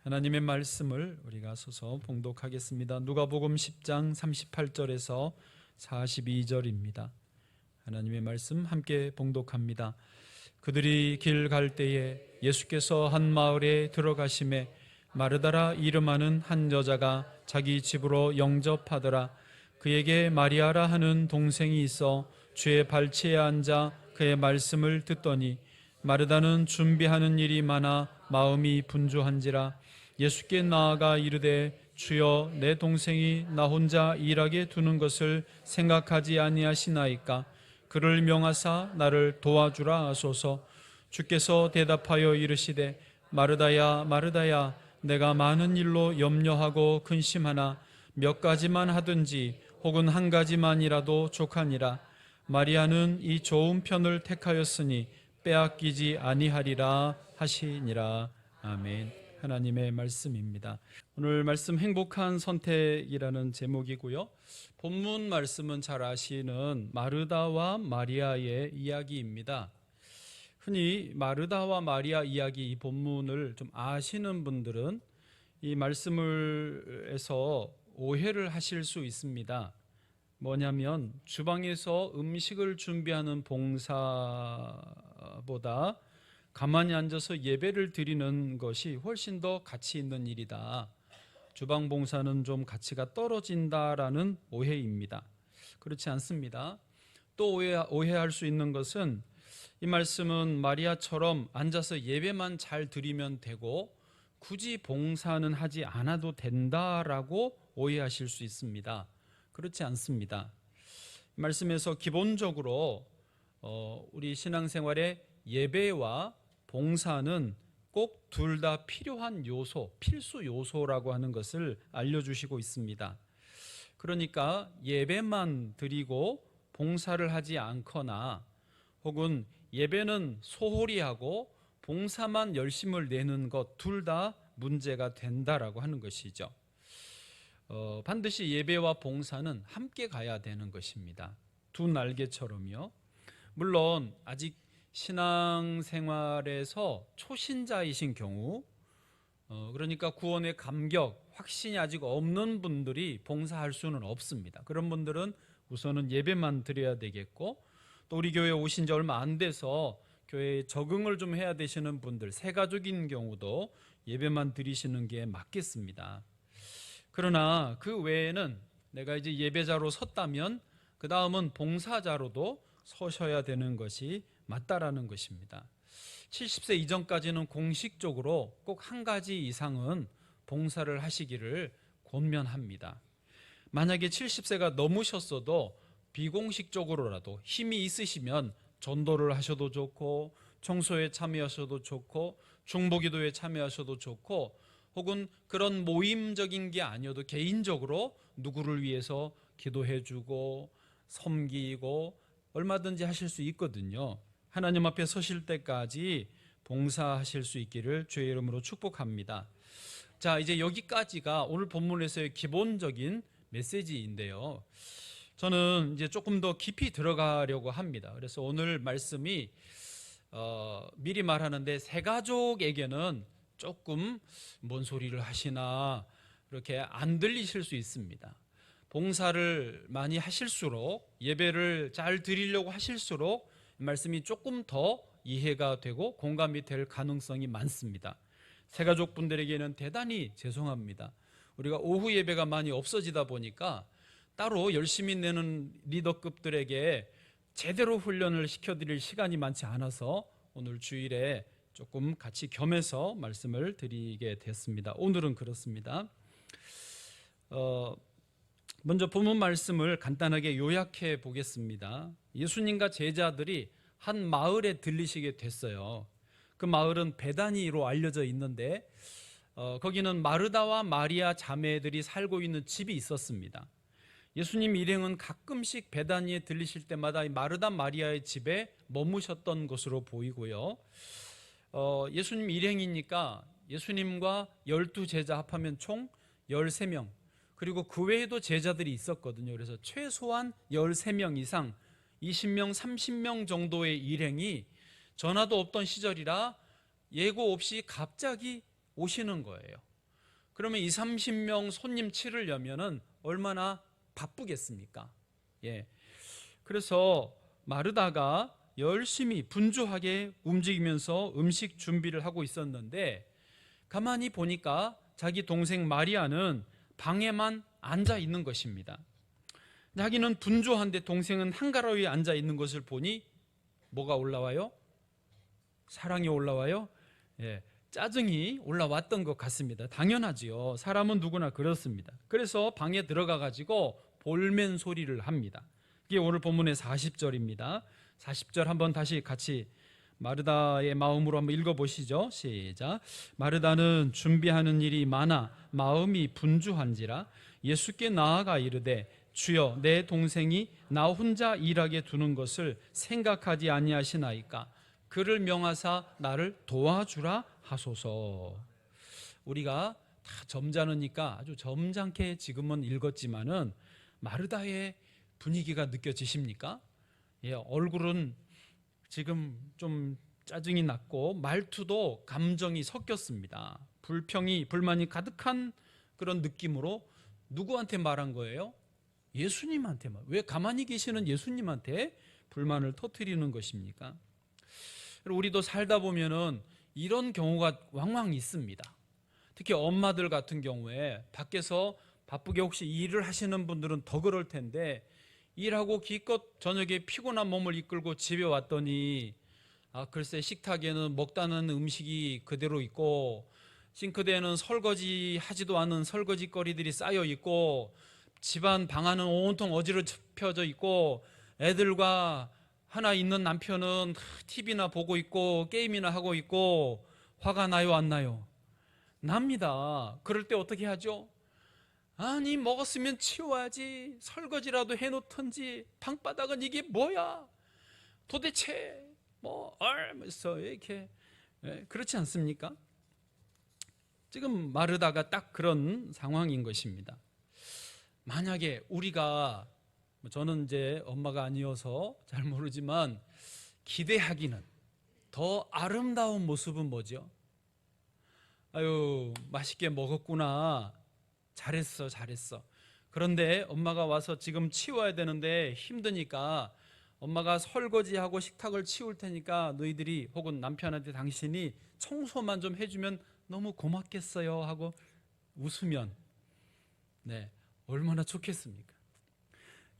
하나님의 말씀을 우리가 서서 봉독하겠습니다. 누가복음 10장 38절에서 42절입니다. 하나님의 말씀 함께 봉독합니다. 그들이 길 갈 때에 예수께서 한 마을에 들어가심에 마르다라 이름하는 한 여자가 자기 집으로 영접하더라. 그에게 마리아라 하는 동생이 있어 주의 발치에 앉아 그의 말씀을 듣더니 마르다는 준비하는 일이 많아 마음이 분주한지라. 예수께 나아가 이르되 주여, 내 동생이 나 혼자 일하게 두는 것을 생각하지 아니하시나이까? 그를 명하사 나를 도와주라 하소서. 주께서 대답하여 이르시되 마르다야 마르다야, 내가 많은 일로 염려하고 근심하나 몇 가지만 하든지 혹은 한 가지만이라도 족하니라. 마리아는 이 좋은 편을 택하였으니 빼앗기지 아니하리라 하시니라. 아멘. 하나님의 말씀입니다. 오늘 말씀 행복한 선택이라는 제목이고요. 본문 말씀은 잘 아시는 마르다와 마리아의 이야기입니다. 흔히 마르다와 마리아 이야기, 이 본문을 좀 아시는 분들은 이 말씀을 해서 오해를 하실 수 있습니다. 뭐냐면 주방에서 음식을 준비하는 봉사보다 가만히 앉아서 예배를 드리는 것이 훨씬 더 가치 있는 일이다. 주방 봉사는 좀 가치가 떨어진다라는 오해입니다. 그렇지 않습니다. 또 오해할 수 있는 것은 이 말씀은 마리아처럼 앉아서 예배만 잘 드리면 되고 굳이 봉사는 하지 않아도 된다라고 오해하실 수 있습니다. 그렇지 않습니다. 이 말씀에서 기본적으로 우리 신앙생활에 예배와 봉사는 꼭 둘 다 필요한 요소, 필수 요소라고 하는 것을 알려주시고 있습니다. 그러니까 예배만 드리고 봉사를 하지 않거나 혹은 예배는 소홀히 하고 봉사만 열심을 내는 것, 둘 다 문제가 된다라고 하는 것이죠. 반드시 예배와 봉사는 함께 가야 되는 것입니다. 두 날개처럼요. 물론 아직 신앙생활에서 초신자이신 경우, 그러니까 구원의 감격, 확신이 아직 없는 분들이 봉사할 수는 없습니다. 그런 분들은 우선은 예배만 드려야 되겠고, 또 우리 교회에 오신 지 얼마 안 돼서 교회에 적응을 좀 해야 되시는 분들, 새가족인 경우도 예배만 드리시는 게 맞겠습니다. 그러나 그 외에는 내가 이제 예배자로 섰다면 그 다음은 봉사자로도 서셔야 되는 것이 맞다라는 것입니다. 70세 이전까지는 공식적으로 꼭 한 가지 이상은 봉사를 하시기를 권면합니다. 만약에 70세가 넘으셨어도 비공식적으로라도 힘이 있으시면 전도를 하셔도 좋고, 청소에 참여하셔도 좋고, 중보기도에 참여하셔도 좋고, 혹은 그런 모임적인 게 아니어도 개인적으로 누구를 위해서 기도해주고 섬기고 얼마든지 하실 수 있거든요. 하나님 앞에 서실 때까지 봉사하실 수 있기를 주의 이름으로 축복합니다. 자, 이제 여기까지가 오늘 본문에서의 기본적인 메시지인데요. 저는 이제 조금 더 깊이 들어가려고 합니다. 그래서 오늘 말씀이 미리 말하는데 새가족에게는 조금 뭔 소리를 하시나 이렇게 안 들리실 수 있습니다. 봉사를 많이 하실수록, 예배를 잘 드리려고 하실수록 말씀이 조금 더 이해가 되고 공감이 될 가능성이 많습니다. 새가족 분들에게는 대단히 죄송합니다. 우리가 오후 예배가 많이 없어지다 보니까 따로 열심히 내는 리더급들에게 제대로 훈련을 시켜드릴 시간이 많지 않아서 오늘 주일에 조금 같이 겸해서 말씀을 드리게 됐습니다. 오늘은 그렇습니다. 먼저 본문 말씀을 간단하게 요약해 보겠습니다. 예수님과 제자들이 한 마을에 들리시게 됐어요. 그 마을은 베다니로 알려져 있는데 거기는 마르다와 마리아 자매들이 살고 있는 집이 있었습니다. 예수님 일행은 가끔씩 베다니에 들리실 때마다 마르다 마리아의 집에 머무셨던 것으로 보이고요. 예수님 일행이니까 예수님과 12제자 합하면 총 13명, 그리고 그 외에도 제자들이 있었거든요. 그래서 최소한 13명 이상, 20명, 30명 정도의 일행이 전화도 없던 시절이라 예고 없이 갑자기 오시는 거예요. 그러면 20, 30명 손님 치르려면은 얼마나 바쁘겠습니까? 예. 그래서 마르다가 열심히 분주하게 움직이면서 음식 준비를 하고 있었는데 가만히 보니까 자기 동생 마리아는 방에만 앉아 있는 것입니다. 자기는 분주한데 동생은 한가로이 앉아 있는 것을 보니 뭐가 올라와요? 사랑이 올라와요? 예, 짜증이 올라왔던 것 같습니다. 당연하지요. 사람은 누구나 그렇습니다. 그래서 방에 들어가 가지고 볼멘 소리를 합니다. 이게 오늘 본문의 40절입니다. 40절 한번 다시 같이 마르다의 마음으로 한번 읽어보시죠. 시작. 마르다는 준비하는 일이 많아 마음이 분주한지라 예수께 나아가 이르되 주여 내 동생이 나 혼자 일하게 두는 것을 생각하지 아니하시나이까 그를 명하사 나를 도와주라 하소서. 우리가 다 점잖으니까 아주 점잖게 지금은 읽었지만은 마르다의 분위기가 느껴지십니까? 예, 얼굴은 지금 좀 짜증이 났고 말투도 감정이 섞였습니다. 불만이 가득한 그런 느낌으로 누구한테 말한 거예요? 예수님한테. 왜 가만히 계시는 예수님한테 불만을 터뜨리는 것입니까? 우리도 살다 보면은 이런 경우가 왕왕 있습니다. 특히 엄마들 같은 경우에 밖에서 바쁘게 혹시 일을 하시는 분들은 더 그럴 텐데 일하고 기껏 저녁에 피곤한 몸을 이끌고 집에 왔더니 글쎄 식탁에는 먹다는 음식이 그대로 있고 싱크대에는 설거지 하지도 않은 설거지거리들이 쌓여 있고 집안 방안은 온통 어지럽혀져 있고 애들과 하나 있는 남편은 TV나 보고 있고 게임이나 하고 있고 화가 나요, 안 나요? 납니다. 그럴 때 어떻게 하죠? 아니 먹었으면 치워야지, 설거지라도 해놓던지, 방바닥은 이게 뭐야 도대체 얼면서 이렇게. 그렇지 않습니까? 지금 마르다가 딱 그런 상황인 것입니다. 만약에 우리가, 저는 이제 엄마가 아니어서 잘 모르지만 기대하기는 더 아름다운 모습은 뭐죠? 아유 맛있게 먹었구나, 잘했어. 그런데 엄마가 와서 지금 치워야 되는데 힘드니까 엄마가 설거지하고 식탁을 치울 테니까 너희들이 혹은 남편한테 당신이 청소만 좀 해주면 너무 고맙겠어요 하고 웃으면 얼마나 좋겠습니까?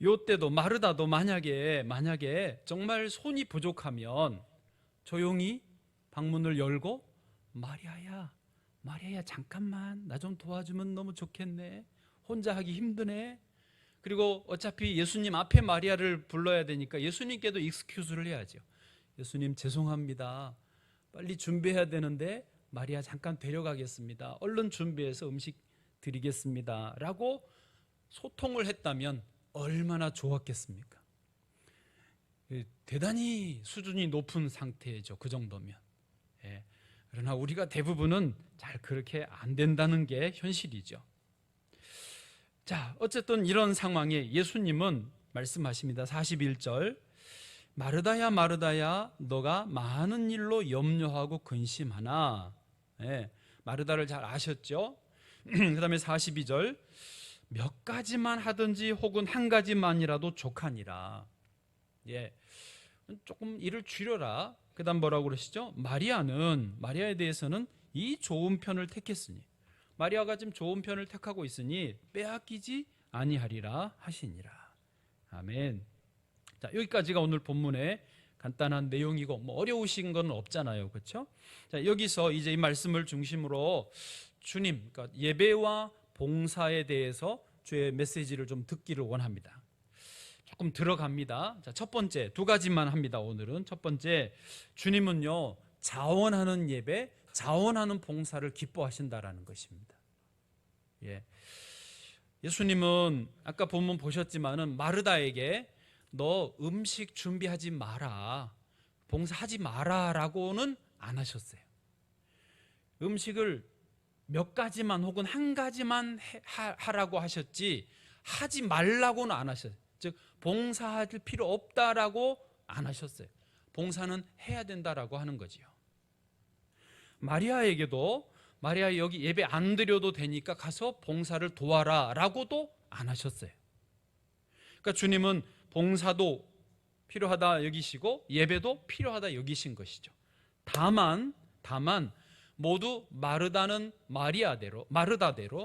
요때도 마르다도 만약에 정말 손이 부족하면 조용히 방문을 열고 마리아야 잠깐만 나 좀 도와주면 너무 좋겠네, 혼자 하기 힘드네. 그리고 어차피 예수님 앞에 마리아를 불러야 되니까 예수님께도 익스큐즈를 해야죠. 예수님 죄송합니다, 빨리 준비해야 되는데 마리아 잠깐 데려가겠습니다, 얼른 준비해서 음식 드리겠습니다 라고 소통을 했다면 얼마나 좋았겠습니까? 대단히 수준이 높은 상태죠. 그 정도면. 그러나 우리가 대부분은 잘 그렇게 안 된다는 게 현실이죠. 자, 어쨌든 이런 상황에 예수님은 말씀하십니다. 41절. 마르다야 너가 많은 일로 염려하고 근심하나. 마르다를 잘 아셨죠? 그 다음에 42절. 몇 가지만 하든지 혹은 한 가지만이라도 족하니라. 조금 일을 줄여라. 그 다음 뭐라고 그러시죠? 마리아에 대해서는 이 좋은 편을 택했으니, 마리아가 지금 좋은 편을 택하고 있으니 빼앗기지 아니하리라 하시니라. 아멘. 자, 여기까지가 오늘 본문의 간단한 내용이고 어려우신 건 없잖아요, 그렇죠? 자, 여기서 이제 이 말씀을 중심으로 주님, 그러니까 예배와 봉사에 대해서 주의 메시지를 좀 듣기를 원합니다. 조금 들어갑니다. 자, 첫 번째, 두 가지만 합니다. 오늘은 첫 번째, 주님은요 자원하는 예배, 자원하는 봉사를 기뻐하신다라는 것입니다. 예수님은 아까 본문 보셨지만은 마르다에게 너 음식 준비하지 마라, 봉사하지 마라라고는 안 하셨어요. 음식을 몇 가지만 혹은 한 가지만 하라고 하셨지 하지 말라고는 안 하셨어요. 즉 봉사할 필요 없다라고 안 하셨어요. 봉사는 해야 된다라고 하는 거지요. 마리아에게도 마리아 여기 예배 안 드려도 되니까 가서 봉사를 도와라 라고도 안 하셨어요. 그러니까 주님은 봉사도 필요하다 여기시고 예배도 필요하다 여기신 것이죠. 다만 모두 마르다는 마리아대로,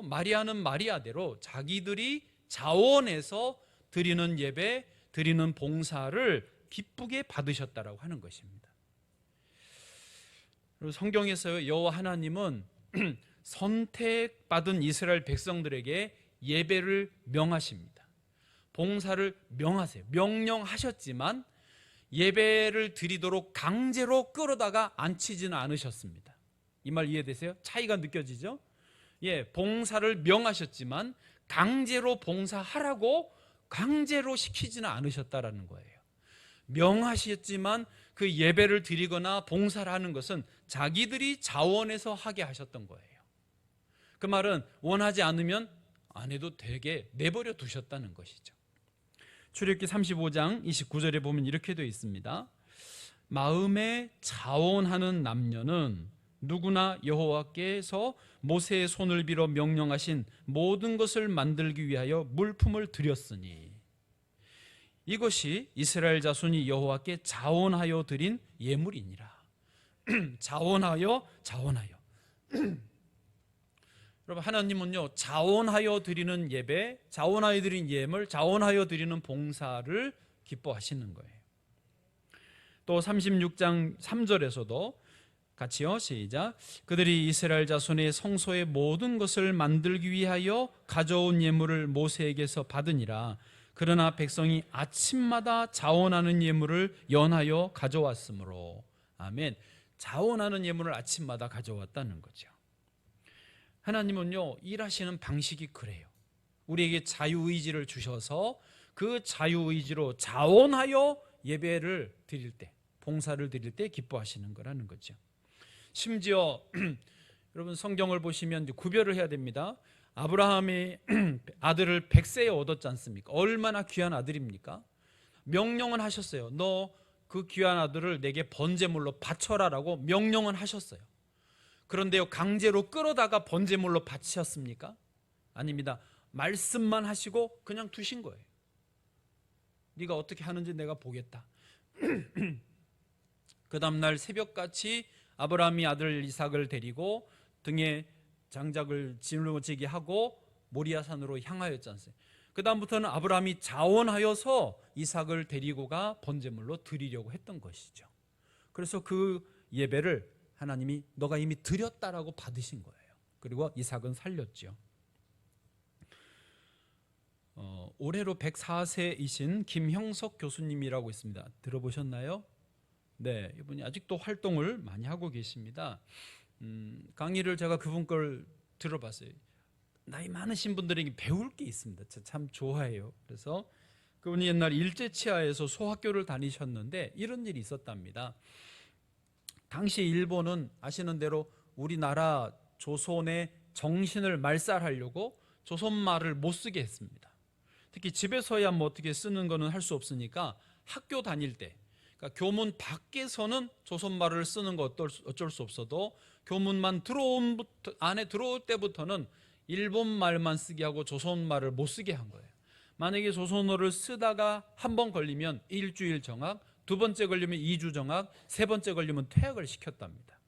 마리아는 마리아대로 자기들이 자원해서 드리는 예배, 드리는 봉사를 기쁘게 받으셨다라고 하는 것입니다. 그리고 성경에서 여호와 하나님은 선택받은 이스라엘 백성들에게 예배를 명하십니다. 봉사를 명하세요. 명령하셨지만 예배를 드리도록 강제로 끌어다가 앉히지는 않으셨습니다. 이 말 이해되세요? 차이가 느껴지죠? 예, 봉사를 명하셨지만 강제로 봉사하라고 강제로 시키지는 않으셨다라는 거예요. 명하셨지만 그 예배를 드리거나 봉사를 하는 것은 자기들이 자원해서 하게 하셨던 거예요. 그 말은 원하지 않으면 안 해도 되게 내버려 두셨다는 것이죠. 출애굽기 35장 29절에 보면 이렇게 되어 있습니다. 마음에 자원하는 남녀는 누구나 여호와께서 모세의 손을 빌어 명령하신 모든 것을 만들기 위하여 물품을 드렸으니 이것이 이스라엘 자손이 여호와께 자원하여 드린 예물이니라. 자원하여 여러분, 하나님은요 자원하여 드리는 예배, 자원하여 드리는 예물, 자원하여 드리는 봉사를 기뻐하시는 거예요. 또 36장 3절에서도 같이요, 시작. 그들이 이스라엘 자손의 성소의 모든 것을 만들기 위하여 가져온 예물을 모세에게서 받으니라. 그러나 백성이 아침마다 자원하는 예물을 연하여 가져왔으므로. 아멘. 자원하는 예물을 아침마다 가져왔다는 거죠. 하나님은요 일하시는 방식이 그래요. 우리에게 자유의지를 주셔서 그 자유의지로 자원하여 예배를 드릴 때, 봉사를 드릴 때 기뻐하시는 거라는 거죠. 심지어 여러분 성경을 보시면 구별을 해야 됩니다. 아브라함이 아들을 100세에 얻었지 않습니까? 얼마나 귀한 아들입니까? 명령은 하셨어요. 너 그 귀한 아들을 내게 번제물로 바쳐라라고 명령은 하셨어요. 그런데요 강제로 끌어다가 번제물로 바치셨습니까? 아닙니다. 말씀만 하시고 그냥 두신 거예요. 네가 어떻게 하는지 내가 보겠다. 그 다음날 새벽같이 아브라함이 아들 이삭을 데리고 등에 장작을 짊어지게 하고 모리아산으로 향하였지 않습니까? 그 다음부터는 아브라함이 자원하여서 이삭을 데리고 가 번제물로 드리려고 했던 것이죠. 그래서 그 예배를 하나님이 너가 이미 드렸다라고 받으신 거예요. 그리고 이삭은 살렸죠. 올해로 104세이신 김형석 교수님이라고 있습니다. 들어보셨나요? 네, 이분이 아직도 활동을 많이 하고 계십니다. 강의를 제가 그분 걸 들어봤어요. 나이 많으신 분들에게 배울 게 있습니다. 참 좋아해요. 그래서 그분이 옛날 일제치하에서 소학교를 다니셨는데 이런 일이 있었답니다. 당시 일본은 아시는 대로 우리나라 조선의 정신을 말살하려고 조선말을 못 쓰게 했습니다. 특히 집에서야 뭐 어떻게 쓰는 거는 할 수 없으니까 학교 다닐 때, 그러니까 교문 밖에서는 조선말을 쓰는 거 어쩔 수 없어도 교문만 안에 들어올 때부터는 일본말만 쓰게 하고 조선말을 못 쓰게 한 거예요. 만약에 조선어를 쓰다가 한 번 걸리면 일주일 정학, 두 번째 걸리면 2주 정학, 세 번째 걸리면 퇴학을 시켰답니다.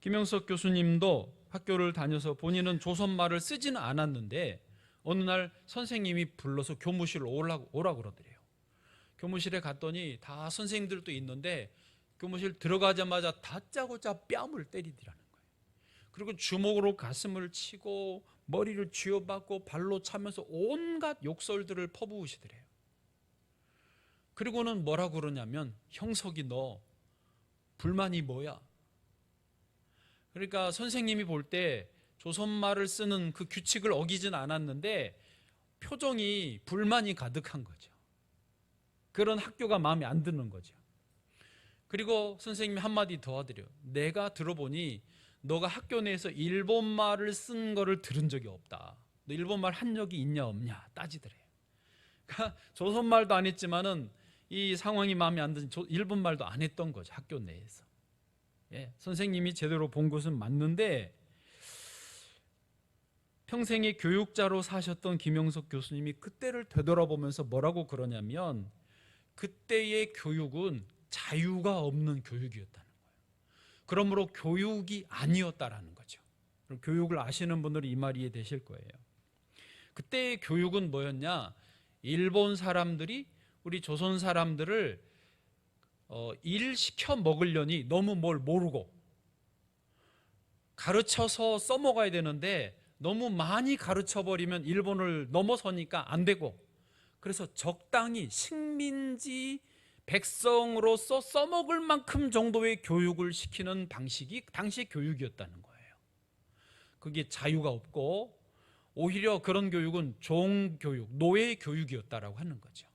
김영석 교수님도 학교를 다녀서 본인은 조선말을 쓰지는 않았는데 어느 날 선생님이 불러서 교무실로 오라고 그러더래요. 교무실에 갔더니 다 선생님들도 있는데 교무실 들어가자마자 다짜고짜 뺨을 때리더라는 거예요. 그리고 주먹으로 가슴을 치고 머리를 쥐어박고 발로 차면서 온갖 욕설들을 퍼부으시더래요. 그리고는 뭐라고 그러냐면 형석이 너 불만이 뭐야? 그러니까 선생님이 볼 때 조선말을 쓰는 그 규칙을 어기진 않았는데 표정이 불만이 가득한 거죠. 그런 학교가 마음에 안 드는 거죠. 그리고 선생님이 한마디 더 하더래요. 내가 들어보니 너가 학교 내에서 일본말을 쓴 거를 들은 적이 없다. 너 일본말 한 적이 있냐 없냐 따지더래요. 그러니까 조선말도 안 했지만은 이 상황이 마음에 안 드는 일본말도 안 했던 거죠. 학교 내에서. 예, 선생님이 제대로 본 것은 맞는데 평생의 교육자로 사셨던 김영석 교수님이 그때를 되돌아보면서 뭐라고 그러냐면 그때의 교육은 자유가 없는 교육이었다는 거예요. 그러므로 교육이 아니었다라는 거죠. 그럼 교육을 아시는 분들은 이 말이 이해되실 거예요. 그때의 교육은 뭐였냐? 일본 사람들이 우리 조선 사람들을 일시켜 먹으려니 너무 뭘 모르고 가르쳐서 써먹어야 되는데 너무 많이 가르쳐버리면 일본을 넘어서니까 안 되고, 그래서 적당히 식민지 백성으로서 써먹을 만큼 정도의 교육을 시키는 방식이 당시의 교육이었다는 거예요. 그게 자유가 없고 오히려 그런 교육은 종교육, 노예 교육이었다라고 하는 거죠.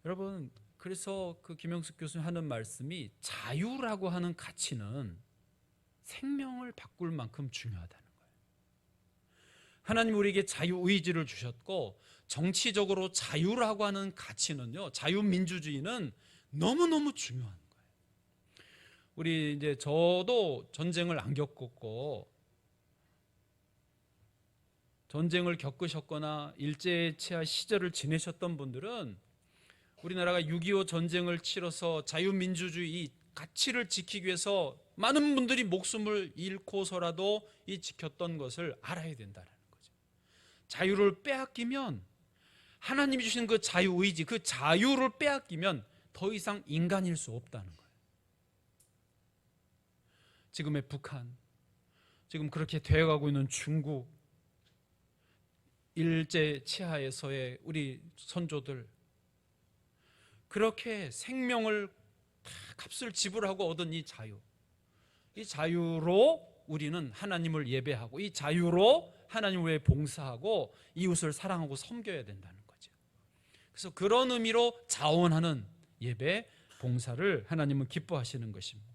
여러분, 그래서 그 김영숙 교수님 하는 말씀이 자유라고 하는 가치는 생명을 바꿀 만큼 중요하다는 거예요. 하나님 우리에게 자유의지를 주셨고 정치적으로 자유라고 하는 가치는요, 자유민주주의는 너무너무 중요한 거예요. 우리 이제 저도 전쟁을 안 겪었고 전쟁을 겪으셨거나 일제치하 시절을 지내셨던 분들은 우리나라가 6.25 전쟁을 치러서 자유민주주의 가치를 지키기 위해서 많은 분들이 목숨을 잃고서라도 이 지켰던 것을 알아야 된다는 거죠. 자유를 빼앗기면, 하나님이 주신 그 자유의지, 그 자유를 빼앗기면 더 이상 인간일 수 없다는 거예요. 지금의 북한, 지금 그렇게 되어가고 있는 중국, 일제 치하에서의 우리 선조들, 그렇게 생명을 다 값을 지불하고 얻은 이 자유, 이 자유로 우리는 하나님을 예배하고 이 자유로 하나님을 위해 봉사하고 이웃을 사랑하고 섬겨야 된다는 거죠. 그래서 그런 의미로 자원하는 예배, 봉사를 하나님은 기뻐하시는 것입니다.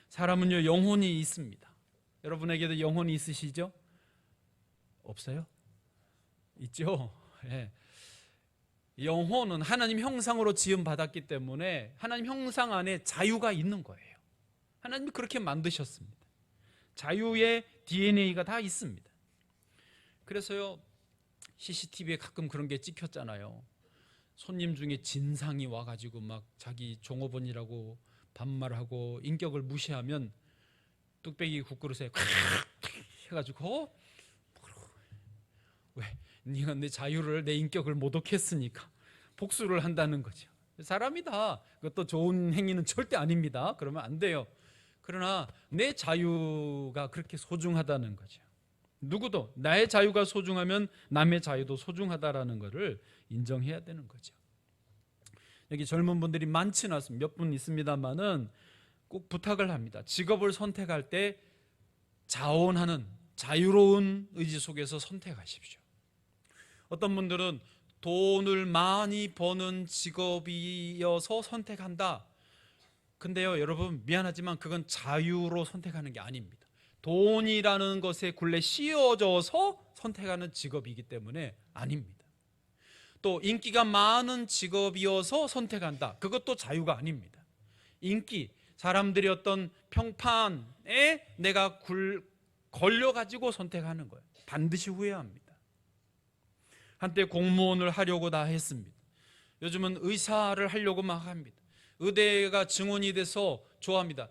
사람은요, 영혼이 있습니다. 여러분에게도 영혼이 있으시죠? 없어요? 있죠? 네. 영혼은 하나님 형상으로 지음받았기 때문에 하나님 형상 안에 자유가 있는 거예요. 하나님이 그렇게 만드셨습니다. 자유의 DNA가 다 있습니다. 그래서요, CCTV에 가끔 그런 게 찍혔잖아요. 손님 중에 진상이 와가지고 막 자기 종업원이라고 반말하고 인격을 무시하면 뚝배기 국그릇에 콱 해가지고 왜? 네가 내 자유를, 내 인격을 모독했으니까 복수를 한다는 거죠. 사람이다. 그것도 좋은 행위는 절대 아닙니다. 그러면 안 돼요. 그러나 내 자유가 그렇게 소중하다는 거죠. 누구도 나의 자유가 소중하면 남의 자유도 소중하다라는 것을 인정해야 되는 거죠. 여기 젊은 분들이 많지는 않습니다. 몇 분 있습니다만은 꼭 부탁을 합니다. 직업을 선택할 때 자원하는 자유로운 의지 속에서 선택하십시오. 어떤 분들은 돈을 많이 버는 직업이어서 선택한다. 근데요, 여러분, 미안하지만 그건 자유로 선택하는 게 아닙니다. 돈이라는 것에 굴레 씌워져서 선택하는 직업이기 때문에 아닙니다. 또 인기가 많은 직업이어서 선택한다. 그것도 자유가 아닙니다. 인기, 사람들이 어떤 평판에 내가 걸려가지고 선택하는 거예요. 반드시 후회합니다. 한때 공무원을 하려고 다 했습니다. 요즘은 의사를 하려고 막 합니다. 의대가 증원이 돼서 좋아합니다.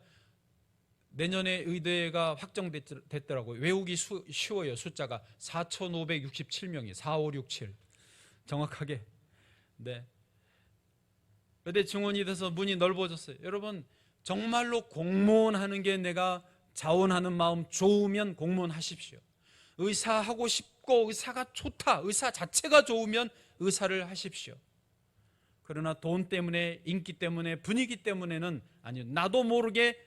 내년에 의대가 확정됐더라고요. 외우기 쉬워요. 숫자가 4,567명이에요. 4567 정확하게. 네. 의대 증원이 돼서 문이 넓어졌어요. 여러분, 정말로 공무원 하는 게 내가 자원하는 마음 좋으면 공무원 하십시오. 의사 하고 싶고 의사가 좋다, 의사 자체가 좋으면 의사를 하십시오. 그러나 돈 때문에, 인기 때문에, 분위기 때문에는 아니요, 나도 모르게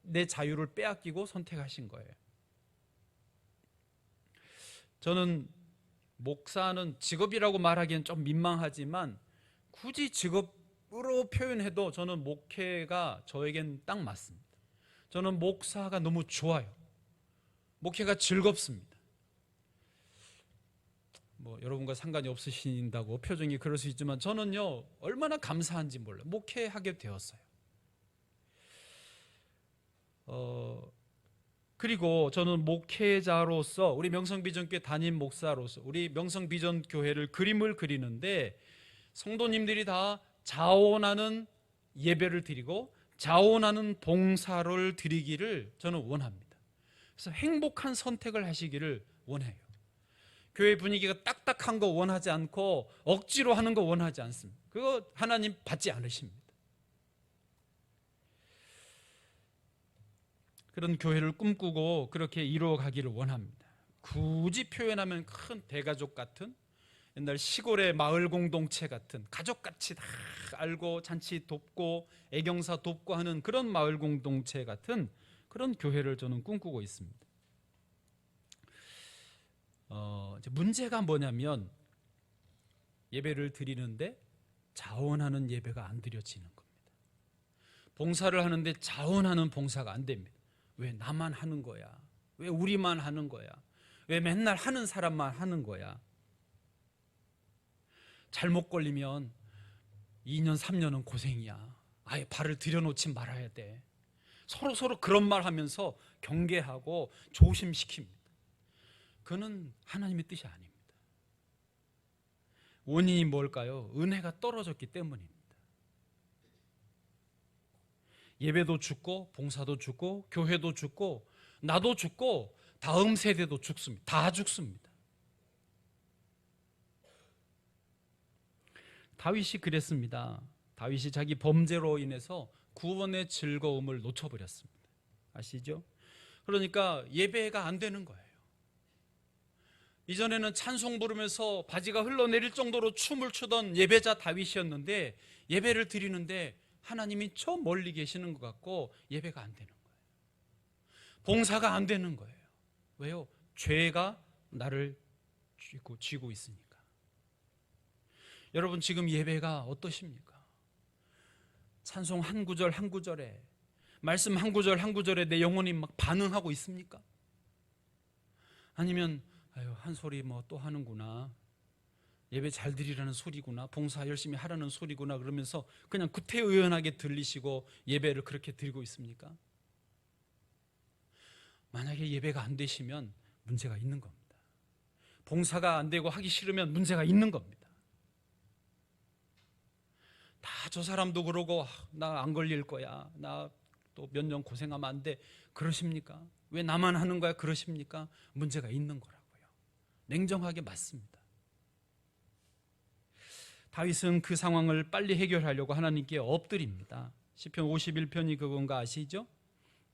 내 자유를 빼앗기고 선택하신 거예요. 저는 목사는 직업이라고 말하기엔 좀 민망하지만 굳이 직업으로 표현해도 저는 목회가 저에겐 딱 맞습니다. 저는 목사가 너무 좋아요. 목회가 즐겁습니다. 여러분과 상관이 없으신다고 표정이 그럴 수 있지만 저는요, 얼마나 감사한지 몰라요. 목회하게 되었어요. 그리고 저는 목회자로서, 우리 명성비전교회 담임 목사로서 우리 명성비전교회를 그림을 그리는데, 성도님들이 다 자원하는 예배를 드리고 자원하는 봉사를 드리기를 저는 원합니다. 그래서 행복한 선택을 하시기를 원해요. 교회 분위기가 딱딱한 거 원하지 않고 억지로 하는 거 원하지 않습니다. 그거 하나님 받지 않으십니다. 그런 교회를 꿈꾸고 그렇게 이루어가기를 원합니다. 굳이 표현하면 큰 대가족 같은, 옛날 시골의 마을 공동체 같은, 가족같이 다 알고 잔치 돕고 애경사 돕고 하는 그런 마을 공동체 같은 그런 교회를 저는 꿈꾸고 있습니다. 문제가 뭐냐면, 예배를 드리는데 자원하는 예배가 안 드려지는 겁니다. 봉사를 하는데 자원하는 봉사가 안 됩니다. 왜 나만 하는 거야? 왜 우리만 하는 거야? 왜 맨날 하는 사람만 하는 거야? 잘못 걸리면 2년 3년은 고생이야. 아예 발을 들여놓지 말아야 돼. 서로 그런 말 하면서 경계하고 조심시킵니다. 그는 하나님의 뜻이 아닙니다. 원인이 뭘까요? 은혜가 떨어졌기 때문입니다. 예배도 죽고 봉사도 죽고 교회도 죽고 나도 죽고 다음 세대도 죽습니다. 다 죽습니다. 다윗이 그랬습니다. 다윗이 자기 범죄로 인해서 구원의 즐거움을 놓쳐버렸습니다. 아시죠? 그러니까 예배가 안 되는 거예요. 이전에는 찬송 부르면서 바지가 흘러내릴 정도로 춤을 추던 예배자 다윗이었는데, 예배를 드리는데 하나님이 저 멀리 계시는 것 같고 예배가 안 되는 거예요. 봉사가 안 되는 거예요. 왜요? 죄가 나를 쥐고 있으니까. 여러분, 지금 예배가 어떠십니까? 찬송 한 구절 한 구절에, 말씀 한 구절 한 구절에 내 영혼이 막 반응하고 있습니까? 아니면 아유, 한 소리 뭐 또 하는구나, 예배 잘 드리라는 소리구나, 봉사 열심히 하라는 소리구나, 그러면서 그냥 구태의연하게 들리시고 예배를 그렇게 드리고 있습니까? 만약에 예배가 안 되시면 문제가 있는 겁니다. 봉사가 안 되고 하기 싫으면 문제가 있는 겁니다. 다 저 사람도 그러고 나 안 걸릴 거야, 나 또 몇 년 고생하면 안 돼, 그러십니까? 왜 나만 하는 거야, 그러십니까? 문제가 있는 거라고요. 냉정하게 맞습니다. 다윗은 그 상황을 빨리 해결하려고 하나님께 엎드립니다. 시편 51편이 그건가 아시죠?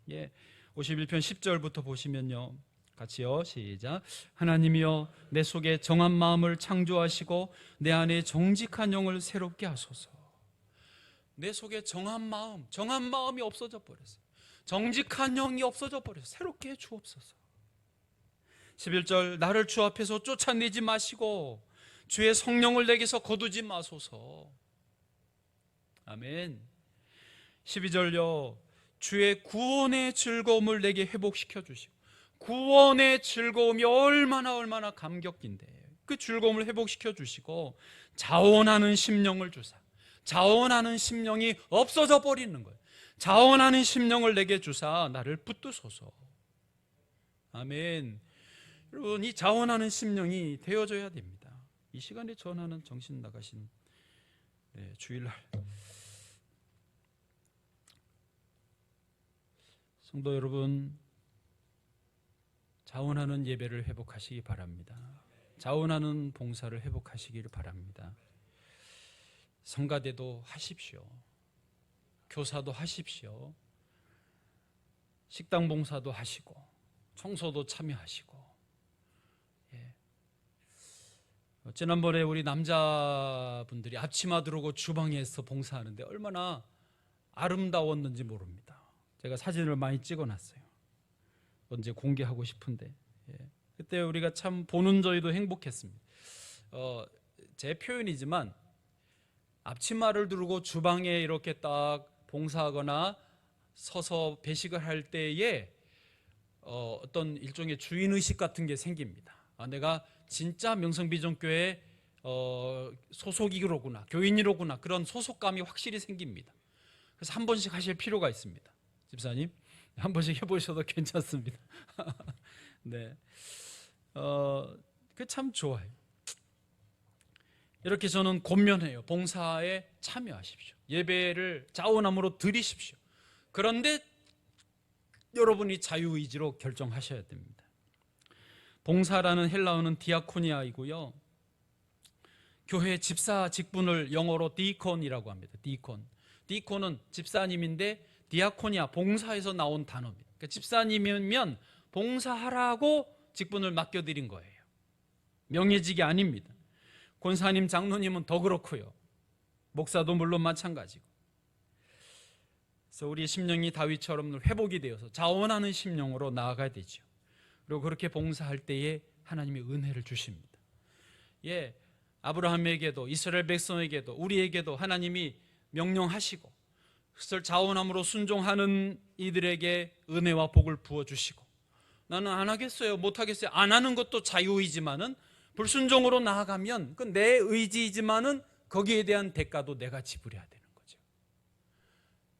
예, 51편 10절부터 보시면요, 같이요, 시작. 하나님이여, 내 속에 정한 마음을 창조하시고 내 안에 정직한 영을 새롭게 하소서. 내 속에 정한 마음이 없어져 버렸어요. 정직한 영이 없어져 버렸어요. 새롭게 해 주옵소서. 11절, 나를 주 앞에서 쫓아내지 마시고 주의 성령을 내게서 거두지 마소서. 아멘. 12절요, 주의 구원의 즐거움을 내게 회복시켜 주시고, 구원의 즐거움이 얼마나 감격인데 그 즐거움을 회복시켜 주시고, 자원하는 심령을 주사, 자원하는 심령이 없어져 버리는 거예요. 자원하는 심령을 내게 주사 나를 붙드소서. 아멘. 여러분, 이 자원하는 심령이 되어져야 됩니다. 이 시간에 전하는 정신 나가신 주일날 성도 여러분, 자원하는 예배를 회복하시기 바랍니다. 자원하는 봉사를 회복하시기를 바랍니다. 성가대도 하십시오. 교사도 하십시오. 식당 봉사도 하시고 청소도 참여하시고. 지난번에 우리 남자분들이 앞치마 두르고 주방에서 봉사하는데 얼마나 아름다웠는지 모릅니다. 제가 사진을 많이 찍어놨어요. 언제 공개하고 싶은데, 그때 우리가 참 보는 저희도 행복했습니다. 제 표현이지만 앞치마를 두르고 주방에 이렇게 딱 봉사하거나 서서 배식을 할 때에 어떤 일종의 주인의식 같은 게 생깁니다. 내가 진짜 명성비전교회 소속이로구나, 교인이로구나, 그런 소속감이 확실히 생깁니다. 그래서 한 번씩 하실 필요가 있습니다. 집사님, 한 번씩 해보셔도 괜찮습니다. 네, 그 참 좋아요. 이렇게 저는 권면해요. 봉사에 참여하십시오. 예배를 자원함으로 드리십시오. 그런데 여러분이 자유의지로 결정하셔야 됩니다. 봉사라는 헬라어는 디아코니아이고요. 교회 집사 직분을 영어로 디콘이라고 합니다. 디콘은 집사님인데 디아코니아, 봉사에서 나온 단어입니다. 그러니까 집사님이면 봉사하라고 직분을 맡겨드린 거예요. 명예직이 아닙니다. 권사님, 장로님은 더 그렇고요. 목사도 물론 마찬가지고. 그래서 우리 심령이 다윗처럼 회복이 되어서 자원하는 심령으로 나아가야 되죠. 그리고 그렇게 봉사할 때에 하나님이 은혜를 주십니다. 예, 아브라함에게도 이스라엘 백성에게도 우리에게도 하나님이 명령하시고 그것을 자원함으로 순종하는 이들에게 은혜와 복을 부어주시고, 나는 안 하겠어요, 못 하겠어요, 안 하는 것도 자유이지만은 불순종으로 나아가면 그 내 의지이지만은 거기에 대한 대가도 내가 지불해야 되는 거죠.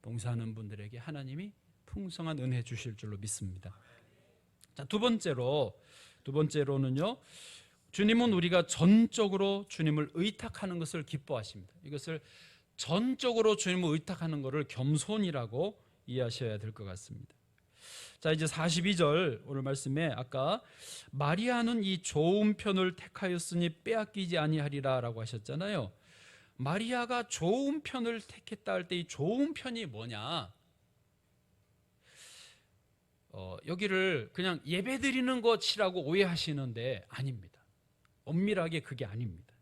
봉사하는 분들에게 하나님이 풍성한 은혜 주실 줄로 믿습니다. 자, 두 번째로는요, 주님은 우리가 전적으로 주님을 의탁하는 것을 기뻐하십니다. 이것을 전적으로 주님을 의탁하는 것을 겸손이라고 이해하셔야 될 것 같습니다. 자, 이제 42절 오늘 말씀에 아까 마리아는 이 좋은 편을 택하였으니 빼앗기지 아니하리라 라고 하셨잖아요. 마리아가 좋은 편을 택했다 할 때 이 좋은 편이 뭐냐? 여기를 그냥 예배드리는 것이라고 오해하시는데 아닙니다. 엄밀하게 그게 아닙니다.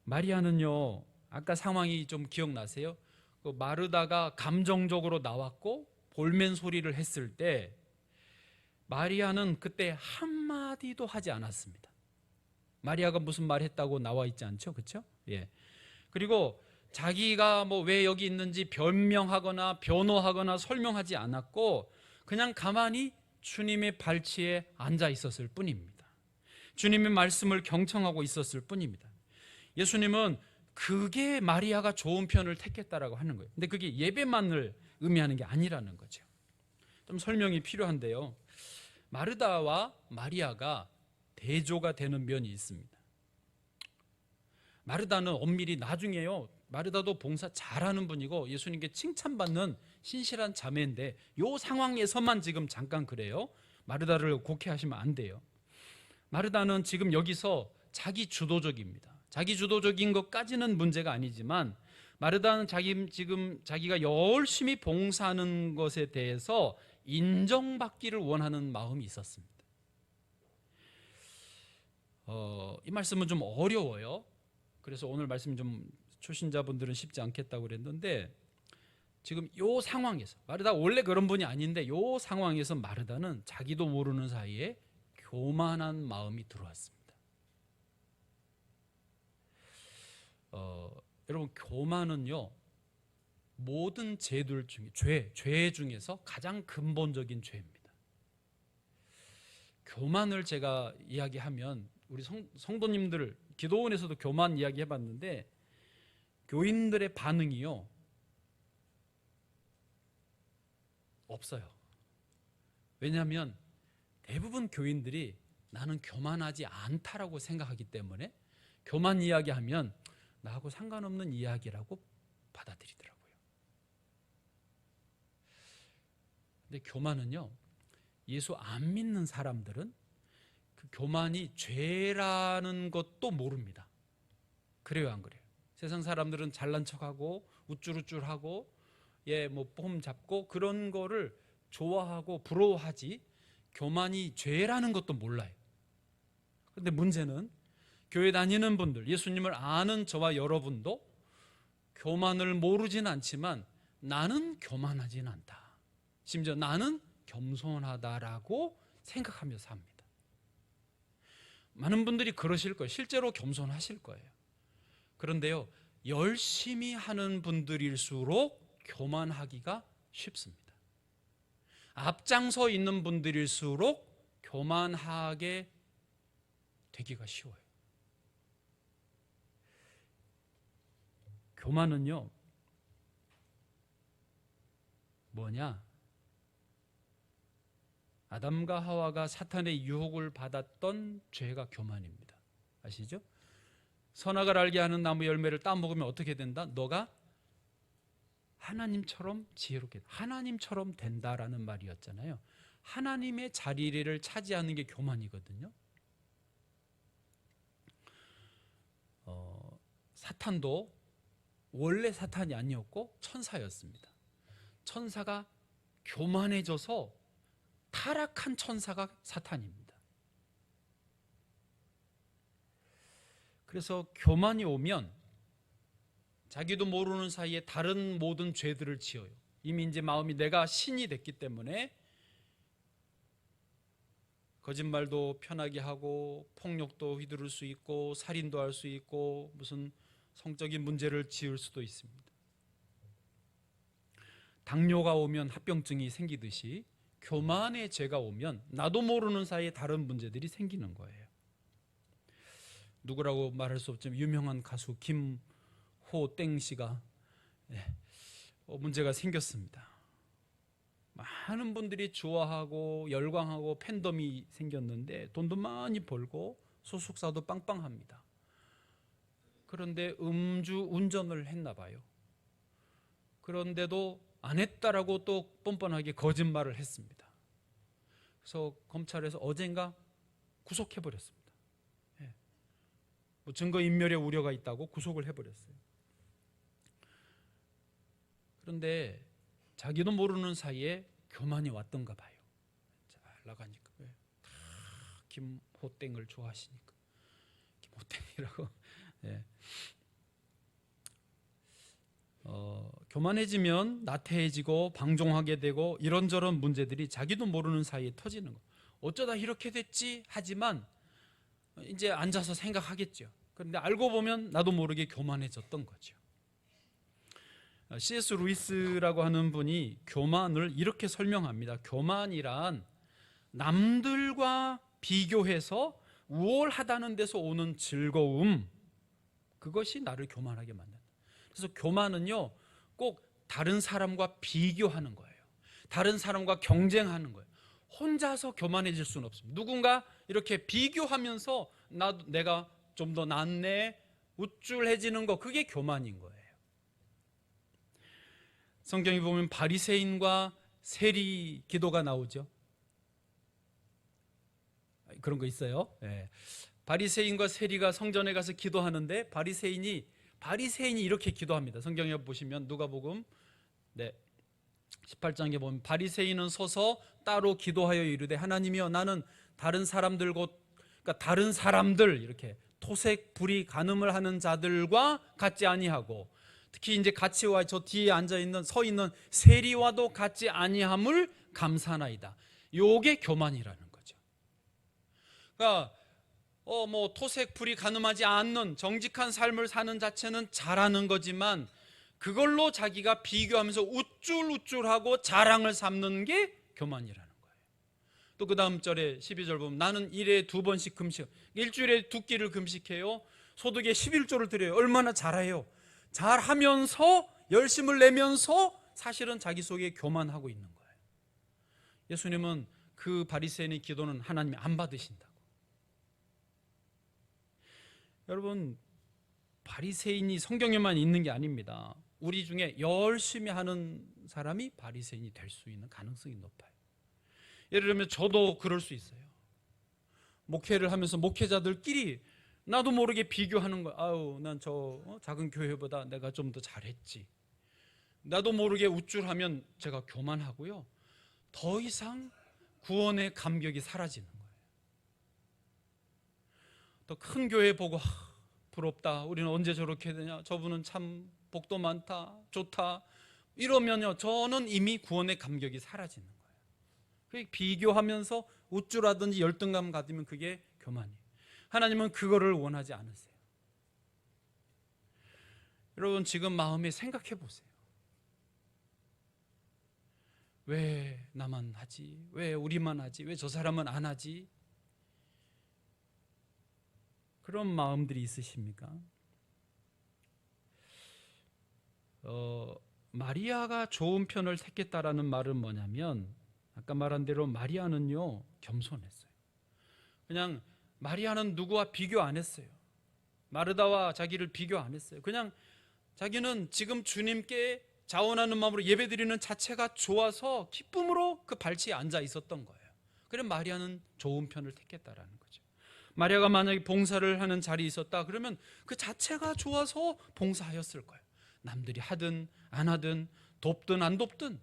마리아는요, 아까 상황이 좀 기억나세요? 그 마르다가 감정적으로 나왔고 볼멘 소리를 했을 때 마리아는 그때 한마디도 하지 않았습니다. 마리아가 무슨 말 했다고 나와 있지 않죠? 그렇죠? 예. 그리고 자기가 뭐 왜 여기 있는지 변명하거나 변호하거나 설명하지 않았고 그냥 가만히 주님의 발치에 앉아 있었을 뿐입니다. 주님의 말씀을 경청하고 있었을 뿐입니다. 예수님은 그게 마리아가 좋은 편을 택했다라고 하는 거예요. 근데 그게 예배만을 의미하는 게 아니라는 거죠. 좀 설명이 필요한데요, 마르다와 마리아가 대조가 되는 면이 있습니다. 마르다는 엄밀히 나중에요, 마르다도 봉사 잘하는 분이고 예수님께 칭찬받는 신실한 자매인데 이 상황에서만 지금 잠깐 그래요. 마르다를 곡해하시면 안 돼요. 마르다는 지금 여기서 자기 주도적입니다. 자기 주도적인 것까지는 문제가 아니지만 마르다는 자기가 열심히 봉사하는 것에 대해서 인정받기를 원하는 마음이 있었습니다. 이 말씀은 좀 어려워요. 그래서 오늘 말씀 좀 초신자분들은 쉽지 않겠다고 그랬는데, 지금 이 상황에서 마르다 원래 그런 분이 아닌데 이 상황에서 마르다는 자기도 모르는 사이에 교만한 마음이 들어왔습니다. 여러분, 교만은요 모든 죄들 중에 죄 중에서 가장 근본적인 죄입니다. 교만을 제가 이야기하면 우리 성도님들 기도원에서도 교만 이야기 해봤는데 교인들의 반응이요 없어요. 왜냐하면 대부분 교인들이 나는 교만하지 않다라고 생각하기 때문에 교만 이야기하면 나하고 상관없는 이야기라고 받아들이더라고요. 근데 교만은요, 예수 안 믿는 사람들은 그 교만이 죄라는 것도 모릅니다. 그래요, 안 그래요? 세상 사람들은 잘난 척하고 우쭐우쭐하고 뭐 폼 잡고 그런 거를 좋아하고 부러워하지 교만이 죄라는 것도 몰라요. 근데 문제는 교회 다니는 분들, 예수님을 아는 저와 여러분도 교만을 모르진 않지만 나는 교만하진 않다, 심지어 나는 겸손하다라고 생각하며 삽니다. 많은 분들이 그러실 거예요. 실제로 겸손하실 거예요. 그런데요, 열심히 하는 분들일수록 교만하기가 쉽습니다. 앞장서 있는 분들일수록 교만하게 되기가 쉬워요. 교만은요 뭐냐? 아담과 하와가 사탄의 유혹을 받았던 죄가 교만입니다. 아시죠? 선악을 알게 하는 나무 열매를 따먹으면 어떻게 된다? 너가 하나님처럼 지혜롭게, 하나님처럼 된다라는 말이었잖아요. 하나님의 자리를 차지하는 게 교만이거든요. 사탄도 원래 사탄이 아니었고 천사였습니다. 천사가 교만해져서 타락한 천사가 사탄입니다. 그래서 교만이 오면 자기도 모르는 사이에 다른 모든 죄들을 지어요. 이미 이제 마음이 내가 신이 됐기 때문에 거짓말도 편하게 하고 폭력도 휘두를 수 있고 살인도 할 수 있고 무슨 성적인 문제를 지을 수도 있습니다. 당뇨가 오면 합병증이 생기듯이 교만의 죄가 오면 나도 모르는 사이에 다른 문제들이 생기는 거예요. 누구라고 말할 수 없지만 유명한 가수 김호땡 씨가 문제가 생겼습니다. 많은 분들이 좋아하고 열광하고 팬덤이 생겼는데 돈도 많이 벌고 소속사도 빵빵합니다. 그런데 음주 운전을 했나 봐요. 그런데도 안 했다라고 또 뻔뻔하게 거짓말을 했습니다. 그래서 검찰에서 어젠가 구속해버렸습니다. 증거인멸의 우려가 있다고 구속을 해버렸어요. 그런데 자기도 모르는 사이에 교만이 왔던가 봐요. 잘 나가니까 김호땡을 좋아하시니까 김호땡이라고. 교만해지면 나태해지고 방종하게 되고 이런저런 문제들이 자기도 모르는 사이에 터지는 거. 어쩌다 이렇게 됐지 하지만 이제 앉아서 생각하겠죠. 그런데 알고 보면 나도 모르게 교만해졌던 거죠. C.S. 루이스라고 하는 분이 교만을 이렇게 설명합니다. 교만이란 남들과 비교해서 우월하다는 데서 오는 즐거움, 그것이 나를 교만하게 만든다. 그래서 교만은요, 꼭 다른 사람과 비교하는 거예요. 다른 사람과 경쟁하는 거예요. 혼자서 교만해질 수는 없습니다. 누군가 이렇게 비교하면서 내가 좀 더 낫네, 우쭐해지는 거, 그게 교만인 거예요. 성경에 보면 바리새인과 세리 기도가 나오죠. 그런 거 있어요. 바리새인과 세리가 성전에 가서 기도하는데 바리새인이 이렇게 기도합니다. 성경에 보시면 누가복음 18장에 보면 바리새인은 서서 따로 기도하여 이르되 하나님이여 나는 다른 사람들 그러니까 다른 사람들 이렇게 토색 불의 간음을 하는 자들과 같지 아니하고 특히 이제 같이 와 저 뒤에 서 있는 세리와도 같지 아니함을 감사나이다. 요게 교만이라는 거죠. 그러니까 뭐 토색 불의 간음하지 않는 정직한 삶을 사는 자체는 잘하는 거지만 그걸로 자기가 비교하면서 우쭐우쭐하고 자랑을 삼는 게 교만이라는 거예요. 또 그 다음 절에 12절 보면 나는 일에 2번씩 금식, 일주일에 2끼를 금식해요. 소득의 11조를 드려요. 얼마나 잘해요. 잘하면서 열심을 내면서 사실은 자기 속에 교만하고 있는 거예요. 예수님은 그 바리새인의 기도는 하나님이 안 받으신다고. 여러분, 바리새인이 성경에만 있는 게 아닙니다. 우리 중에 열심히 하는 사람이 바리새인이 될 수 있는 가능성이 높아요. 예를 들면 저도 그럴 수 있어요. 목회를 하면서 목회자들끼리 나도 모르게 비교하는 거야. 아우, 난 저 작은 교회보다 내가 좀 더 잘했지. 나도 모르게 우쭐하면 제가 교만하고요. 더 이상 구원의 감격이 사라지는 거예요. 더 큰 교회 보고 부럽다. 우리는 언제 저렇게 되냐. 저분은 참 복도 많다. 좋다. 이러면요, 저는 이미 구원의 감격이 사라지는 거예요. 비교하면서 우쭐하든지 열등감 가지면 그게 교만이에요. 하나님은 그거를 원하지 않으세요. 여러분, 지금 마음에 생각해 보세요. 왜 나만 하지? 왜 우리만 하지? 왜 저 사람은 안 하지? 그런 마음들이 있으십니까? 마리아가 좋은 편을 택했다라는 말은 뭐냐면 아까 말한 대로 마리아는요 겸손했어요. 그냥 마리아는 누구와 비교 안 했어요. 마르다와 자기를 비교 안 했어요. 그냥 자기는 지금 주님께 자원하는 마음으로 예배드리는 자체가 좋아서 기쁨으로 그 발치에 앉아 있었던 거예요. 그래서 마리아는 좋은 편을 택했다라는 거죠. 마리아가 만약에 봉사를 하는 자리에 있었다 그러면 그 자체가 좋아서 봉사하였을 거예요. 남들이 하든 안 하든 돕든 안 돕든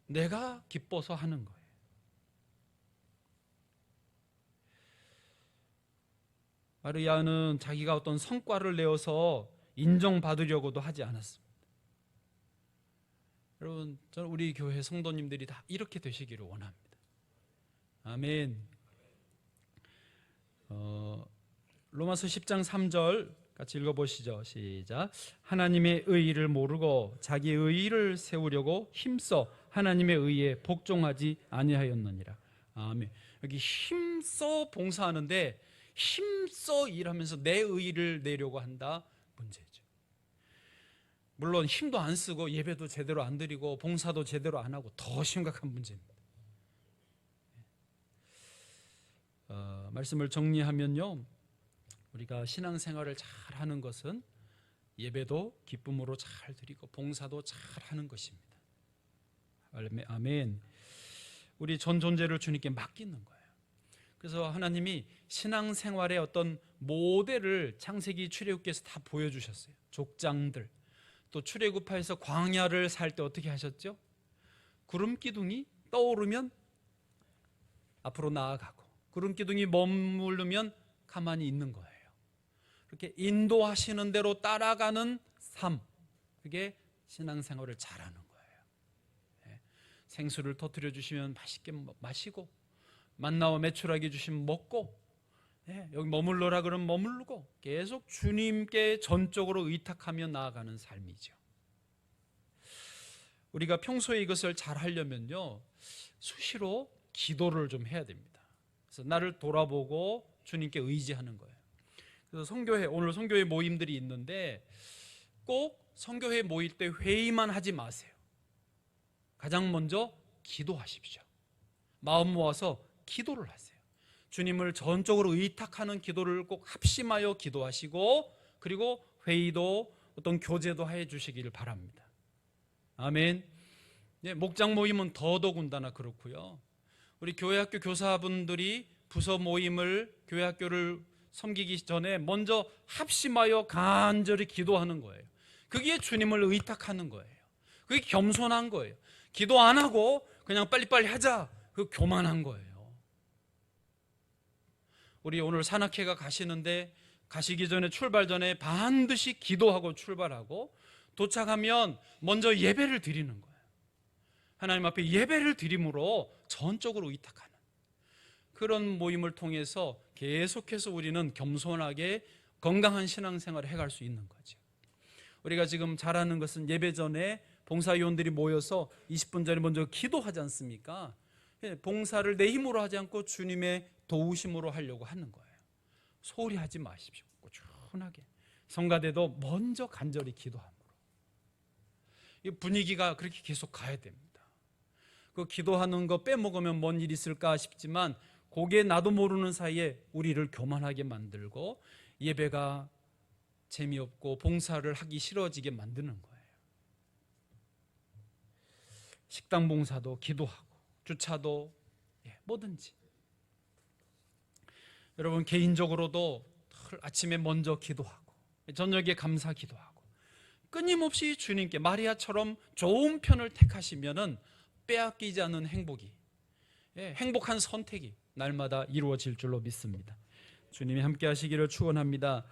내가 기뻐서 하는 거예요. 마리아는 자기가 어떤 성과를 내어서 인정받으려고도 하지 않았습니다. 여러분, 저는 우리 교회 성도님들이 다 이렇게 되시기를 원합니다. 아멘. 로마서 10장 3절 같이 읽어보시죠. 시작. 하나님의 의의를 모르고 자기의 의의를 세우려고 힘써 하나님의 의의에 복종하지 아니하였느니라. 아멘. 여기 힘써 봉사하는데 힘써 일하면서 내 의의를 내려고 한다 문제죠. 물론 힘도 안 쓰고 예배도 제대로 안 드리고 봉사도 제대로 안 하고 더 심각한 문제입니다. 말씀을 정리하면요, 우리가 신앙생활을 잘 하는 것은 예배도 기쁨으로 잘 드리고 봉사도 잘 하는 것입니다. 아멘. 우리 전 존재를 주님께 맡기는 거예요. 그래서 하나님이 신앙생활의 어떤 모델을 창세기 출애굽기에서 다 보여주셨어요. 족장들, 또 출애굽하에서 광야를 살 때 어떻게 하셨죠? 구름 기둥이 떠오르면 앞으로 나아가고 구름 기둥이 머무르면 가만히 있는 거예요. 그렇게 인도하시는 대로 따라가는 삶, 그게 신앙생활을 잘하는 거예요. 생수를 터뜨려 주시면 맛있게 마시고 만나와 메추라기 주시면 먹고, 여기 머물러라 그러면 머무르고, 계속 주님께 전적으로 의탁하며 나아가는 삶이죠. 우리가 평소에 이것을 잘 하려면요, 수시로 기도를 좀 해야 됩니다. 그래서 나를 돌아보고 주님께 의지하는 거예요. 그래서 성교회, 오늘 성교회 모임들이 있는데 꼭 성교회 모일 때 회의만 하지 마세요. 가장 먼저 기도하십시오. 마음 모아서 기도를 하세요. 주님을 전적으로 의탁하는 기도를 꼭 합심하여 기도하시고, 그리고 회의도 어떤 교제도 해 주시기를 바랍니다. 아멘. 목장 모임은 더더군다나 그렇고요. 우리 교회학교 교사분들이 부서 모임을, 교회학교를 섬기기 전에 먼저 합심하여 간절히 기도하는 거예요. 그게 주님을 의탁하는 거예요. 그게 겸손한 거예요. 기도 안 하고 그냥 빨리빨리 하자, 그 교만한 거예요. 우리 오늘 산악회가 가시는데 가시기 전에, 출발 전에 반드시 기도하고 출발하고, 도착하면 먼저 예배를 드리는 거예요. 하나님 앞에 예배를 드림으로 전적으로 의탁하는 그런 모임을 통해서 계속해서 우리는 겸손하게 건강한 신앙생활을 해갈 수 있는 거죠. 우리가 지금 잘하는 것은 예배 전에 봉사위원들이 모여서 20분 전에 먼저 기도하지 않습니까? 봉사를 내 힘으로 하지 않고 주님의 도우심으로 하려고 하는 거예요. 소홀히 하지 마십시오. 꾸준하게 성가대도 먼저 간절히 기도함으로, 이 분위기가 그렇게 계속 가야 됩니다. 그 기도하는 거 빼먹으면 뭔 일이 있을까 싶지만, 그게 나도 모르는 사이에 우리를 교만하게 만들고 예배가 재미없고 봉사를 하기 싫어지게 만드는 거예요. 식당 봉사도 기도하고, 주차도, 뭐든지. 여러분 개인적으로도 아침에 먼저 기도하고 저녁에 감사 기도하고, 끊임없이 주님께 마리아처럼 좋은 편을 택하시면은 빼앗기지 않는 행복이, 행복한 선택이 날마다 이루어질 줄로 믿습니다. 주님이 함께 하시기를 축원합니다.